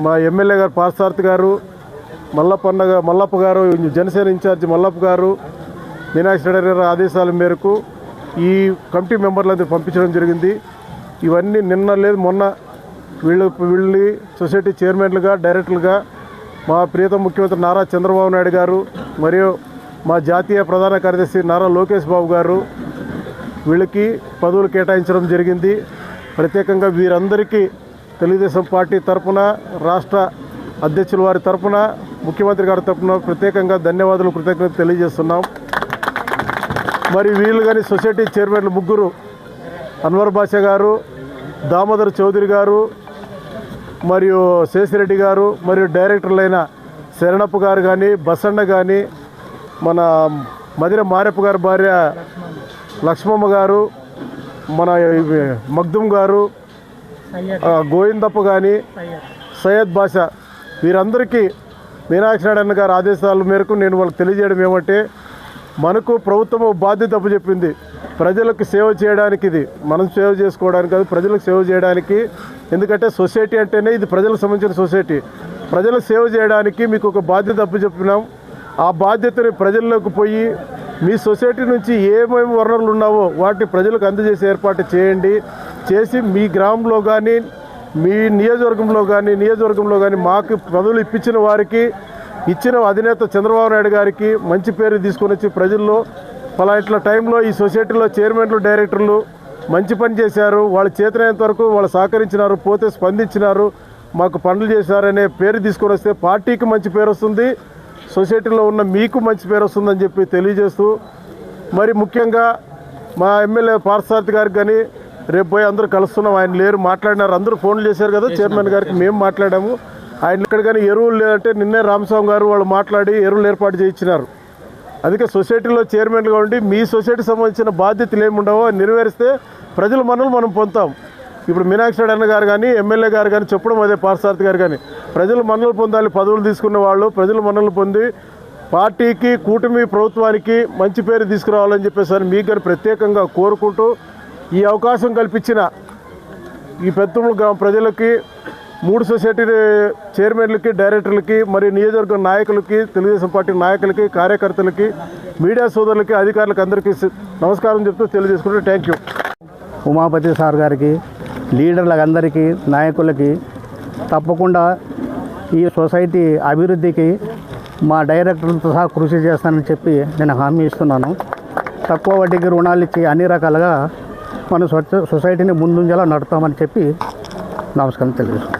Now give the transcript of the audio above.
మా ఎమ్మెల్యే గారు పార్థసారథి గారు, మల్లప్ప గారు, జనసేన ఇన్ఛార్జి మల్లప్ప గారు, మీనాక్షి రెడ్డి గారి ఆదేశాల మేరకు ఈ కమిటీ మెంబర్లందరూ పంపించడం జరిగింది. ఇవన్నీ నిన్న లేదు మొన్న వీళ్ళని సొసైటీ చైర్మన్లుగా, డైరెక్టర్లుగా మా ప్రియతమ ముఖ్యమంత్రి నారా చంద్రబాబు నాయుడు గారు మరియు మా జాతీయ ప్రధాన కార్యదర్శి నారా లోకేష్ బాబు గారు వీళ్ళకి పదవులు కేటాయించడం జరిగింది. ప్రత్యేకంగా వీరందరికీ తెలుగుదేశం పార్టీ తరఫున, రాష్ట్ర అధ్యక్షుల వారి తరఫున, ముఖ్యమంత్రి గారి తరఫున ప్రత్యేకంగా ధన్యవాదాలు, కృతజ్ఞతలు తెలియజేస్తున్నాం. మరి వీళ్ళు కానీ సొసైటీ చైర్మన్లు ముగ్గురు అన్వర్ బాషా గారు, దామోదర్ చౌదరి గారు మరియు శేషిరెడ్డి గారు మరియు డైరెక్టర్లైన శరణప్ప గారు కానీ, బసన్న కానీ, మన మదిర మారెప్ప గారి భార్య లక్ష్మమ్మ గారు, మన మగ్దుమ్ గారు, గోవిందప్ప కానీ, సయ్యద్ బాషా వీరందరికీ మీనాక్షి నాయుడు గారి ఆదేశాల మేరకు నేను వాళ్ళకి తెలియజేయడం ఏమంటే, మనకు ప్రభుత్వం బాధ్యత అప్పచెప్పింది ప్రజలకు సేవ చేయడానికి. ఇది మనం సేవ చేసుకోవడానికి కాదు, ప్రజలకు సేవ చేయడానికి. ఎందుకంటే సొసైటీ అంటేనే ఇది ప్రజలకు సంబంధించిన సొసైటీ. ప్రజలకు సేవ చేయడానికి మీకు ఒక బాధ్యత అప్పచెప్పినాం. ఆ బాధ్యతని ప్రజల్లోకి పోయి మీ సొసైటీ నుంచి ఏమేమి వనరులు ఉన్నావో వాటిని ప్రజలకు అందజేసే ఏర్పాటు చేయండి. చేసి మీ గ్రామంలో కానీ, మీ నియోజకవర్గంలో కానీ మాకు పదవులు ఇప్పించిన వారికి, ఇచ్చిన అధినేత చంద్రబాబు నాయుడు గారికి మంచి పేరు తీసుకొని వచ్చి ప్రజల్లో ఇట్లా టైంలో ఈ సొసైటీలో చైర్మన్లు, డైరెక్టర్లు మంచి పని చేశారు, వాళ్ళు చేతనైనంత వరకు వాళ్ళు సహకరించినారు, పోతే స్పందించినారు, మాకు పనులు చేశారనే పేరు తీసుకొని వస్తే పార్టీకి మంచి పేరు వస్తుంది, సొసైటీలో ఉన్న మీకు మంచి పేరు వస్తుందని చెప్పి తెలియజేస్తూ, మరి ముఖ్యంగా మా ఎమ్మెల్యే పార్థసారథి గారికి కానీ రేపు పోయి అందరూ కలుస్తున్నాం. ఆయన లేరు, మాట్లాడినారు, అందరూ ఫోన్లు చేశారు కదా చైర్మన్ గారికి, మేము మాట్లాడాము. ఆయన ఇక్కడ కానీ ఎరువులు లేదంటే నిన్నే రామస్వామి గారు వాళ్ళు మాట్లాడి ఎరువులు ఏర్పాటు చేయించినారు. అందుకే సొసైటీలో చైర్మన్గా ఉండి మీ సొసైటీకి సంబంధించిన బాధ్యతలు ఏముండవో నెరవేరిస్తే ప్రజల మనల్ని మనం పొందుతాం. ఇప్పుడు మీనాక్షి రెడ్డి గారు కానీ, ఎమ్మెల్యే గారు కానీ చెప్పడం అదే, పార్థసారథి గారు కానీ ప్రజలు మనల్ని పొందాలి. పదవులు తీసుకున్న వాళ్ళు ప్రజలు మనల్ని పొంది పార్టీకి, కూటమి ప్రభుత్వానికి మంచి పేరు తీసుకురావాలని చెప్పేసి మీకు కానీ ప్రత్యేకంగా కోరుకుంటూ, ఈ అవకాశం కల్పించిన ఈ పెద్దమ్మ గ్రామ ప్రజలకి, 3 సొసైటీ చైర్మన్లకి, డైరెక్టర్లకి, మరియు నియోజకవర్గ నాయకులకి, తెలుగుదేశం పార్టీ నాయకులకి, కార్యకర్తలకి, మీడియా సోదరులకి, అధికారులకి అందరికీ నమస్కారం చెప్తూ తెలియజేసుకుంటూ థ్యాంక్ యూ. ఉమాపతి సార్ గారికి, లీడర్లకు అందరికీ, నాయకులకి తప్పకుండా ఈ సొసైటీ అభివృద్ధికి మా డైరెక్టర్లతో సహా కృషి చేస్తానని చెప్పి నేను హామీ ఇస్తున్నాను. తక్కువ వడ్డీకి రుణాలు ఇచ్చి అన్ని రకాలుగా మన సొసైటీని ముందుంజలా నడుపుతామని చెప్పి నమస్కారం తెలియజేస్తున్నాను.